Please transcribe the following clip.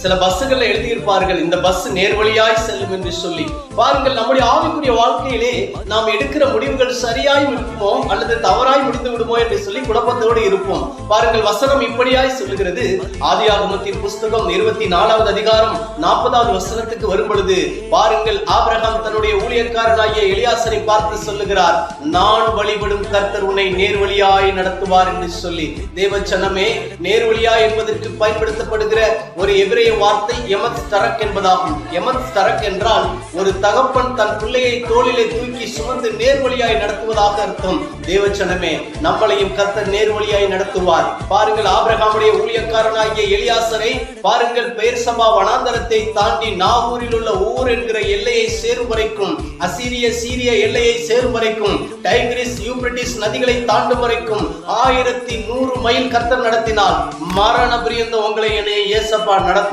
சில பஸ்ஸுகள்ல எழுதியிருப்பார்கள், இந்த பஸ் நேர்வழியாய் செல்லும் என்று சொல்லி. பாருங்கள், நம்முடைய ஆவிக்குரிய வாழ்க்கையிலே நாம் எடுக்கிற முடிவுகள் சரியாய் இருக்குமோ அல்லது தவறாய் முடிந்து விடுமோ என்று சொல்லி குழப்பத்தோடு இருப்போம். பாருங்கள், வசனம் இப்படியாய் சொல்லுகிறது. ஆதியாகமத்தின் புஸ்தகம் 24வது அதிகாரம் 40வது வசனத்துக்கு வரும் பொழுது பாருங்கள், ஆபிரகாம் தன்னுடைய ஊழியக்காரனாகிய எலியாசரை பார்த்து சொல்லுகிறார், நான் வழிபடும் கர்த்தர் உன்னை நேர்வழியாய் நடத்துவார் என்று சொல்லி. தேவச்சனமே, நேர்வழியாய் என்பதற்கு பயன்படுத்தப்படுகிற ஒரு எபிரேய வார்த்தை எமத் ஸ்தரக் என்பதாகும். எமத் ஸ்தரக் என்றால் ஒரு தகப்பன் தன் பிள்ளையை தோளிலே தூக்கி சுமந்து நேர்வழியாய் நடத்துவதாக அர்த்தம். தேவச்சனமே, நம்மளையும் கர்த்தர் நேர்வழியாய் நடத்துவார். பாருங்கள், ஆபிரகாமுடைய ஊழியக்காரனாகிய எலியாசரை பாருங்கள், பெயர்சபா வனாந்தரத்தை தாண்டி நாகூரில் உள்ள ஊர் என்கிற எல்லையை சேரும் வரைக்கும், அசீரிய சீரிய எல்லையை சேரும் வரைக்கும், டைகிரிஸ் யூப்ரட்டிஸ் நதிகளை தாண்டும் வரைக்கும் 1100 மைல் கர்த்தர் நடத்தினால் மரண பிரியந்த உங்களை என்னை இயேசப்பா நடத்த